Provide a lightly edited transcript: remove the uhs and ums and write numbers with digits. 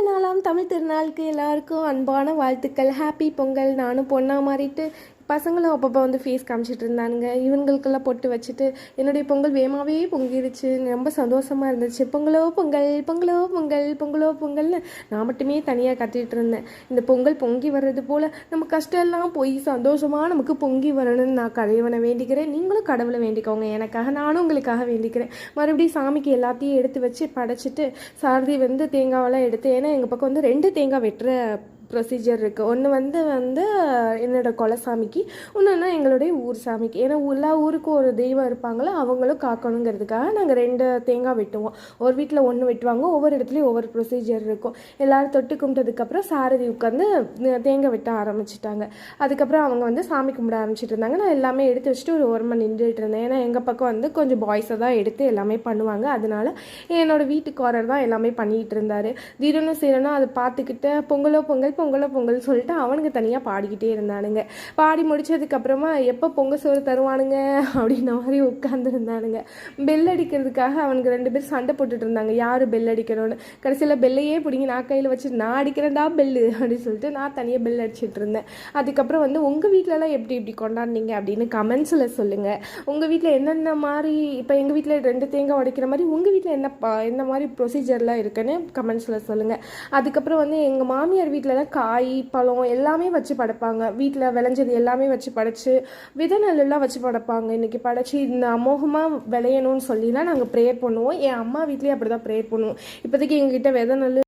இன்றைய நாளாம் தமிழ் திருநாளுக்கு எல்லாருக்கும் அன்பான வாழ்த்துக்கள். ஹாப்பி பொங்கல். நானும் பொண்ணா மாறிட்டு பசங்களும் அப்பப்போ வந்து ஃபேஸ் காமிச்சிட்டு இருந்தானுங்க. இவங்களுக்கெல்லாம் பொட்டு வச்சுட்டு என்னுடைய பொங்கல் வேகமாகவே பொங்கிடுச்சு. ரொம்ப சந்தோஷமாக இருந்துச்சு. பொங்கலோ பொங்கல், பொங்கலோ பொங்கல், பொங்கலோ பொங்கல்னு நான் மட்டுமே தனியாக கத்திட்டு இருந்தேன். இந்த பொங்கல் பொங்கி வர்றது போல் நம்ம கஷ்டம் எல்லாம் போய் சந்தோஷமாக நமக்கு பொங்கி வரணும்னு நான் கடவுளை வேண்டிக்கிறேன். நீங்களும் கடவுளை வேண்டிக்கோங்க. எனக்காக நானும் உங்களுக்காக வேண்டிக்கிறேன். மறுபடியும் சாமிக்கு எல்லாத்தையும் எடுத்து வச்சு படைச்சிட்டு சாரதி வந்து தேங்காவெல்லாம் எடுத்து, ஏன்னா எங்கள் பக்கம் வந்து 2 தேங்காய் வெட்டுற ப்ரொசீஜர் இருக்குது. ஒன்று வந்து என்னோடய குலசாமிக்கு, இன்னொன்று எங்களுடைய ஊர் சாமிக்கு. ஏன்னா எல்லா ஊருக்கும் ஒரு தெய்வம் இருப்பாங்களோ அவங்களும் காக்கணுங்கிறதுக்காக நாங்கள் 2 தேங்காய் வெட்டுவோம். ஒரு வீட்டில் 1 வெட்டுவாங்க. ஒவ்வொரு இடத்துலையும் ஒவ்வொரு ப்ரொசீஜர் இருக்கும். எல்லோரும் தொட்டு கும்பிட்டதுக்கப்புறம் சாரதி உட்காந்து தேங்காய் வெட்ட ஆரம்பிச்சிட்டாங்க. அதுக்கப்புறம் அவங்க வந்து சாமி கும்பிட ஆரம்பிச்சிட்டு இருந்தாங்க. நான் எல்லாமே எடுத்து வச்சுட்டு ஒரு ஓரமாக நின்றுட்டு இருந்தேன். ஏன்னா எங்கள் பக்கம் வந்து கொஞ்சம் பாய்ஸை தான் எடுத்து எல்லாமே பண்ணுவாங்க. அதனால என்னோடய வீட்டுக்காரர் தான் எல்லாமே பண்ணிகிட்டு இருந்தார். திடீர்னு சீரனும் அதை பார்த்துக்கிட்டு பொங்கலோ பொங்கல் பொங்கலோ பொங்கல் சொல்லிட்டு அவனுக்கு தனியாக பாடிக்கிட்டே இருந்தானுங்க. பாடி முடிச்சதுக்கப்புறமா எப்போ பொங்கல் சோறு தருவானுங்க அப்படின்ன மாதிரி உட்காந்துருந்தானுங்க. பெல் அடிக்கிறதுக்காக அவனுக்கு 2 பேர் சண்டை போட்டுட்டு இருந்தாங்க, யார் பெல் அடிக்கணும்னு. கடைசியில் பெல்லையே பிடிங்கி நான் கையில் வச்சு நான் அடிக்கிறேன்டா பெல்லு அப்படின்னு சொல்லிட்டு நான் தனியாக பெல் அடிச்சிட்டு இருந்தேன். அதுக்கப்புறம் வந்து உங்கள் வீட்டிலலாம் எப்படி கொண்டாடினீங்க அப்படின்னு கமெண்ட்ஸில் சொல்லுங்கள். உங்கள் வீட்டில் என்னென்ன மாதிரி, இப்போ எங்கள் வீட்டில் 2 தேங்காய் உடைக்கிற மாதிரி உங்கள் வீட்டில் என்ன மாதிரி ப்ரொசீஜர்லாம் இருக்குன்னு கமெண்ட்ஸில் சொல்லுங்கள். அதுக்கப்புறம் வந்து எங்கள் மாமியார் வீட்டிலலாம் காய் பழம் எல்லாமே வச்சு படைப்பாங்க. வீட்டில் விளைஞ்சது எல்லாமே வச்சு படைச்சு விதை நெல்லாம் வச்சு படைப்பாங்க. இன்றைக்கி படைச்சி இந்த அமோகமாக விளையணும்னு சொல்லிலாம் நாங்கள் ப்ரேயர் பண்ணுவோம். என் அம்மா வீட்லேயே அப்படி தான் ப்ரேயர் பண்ணுவோம். இப்போதைக்கு எங்ககிட்ட விதை நெல்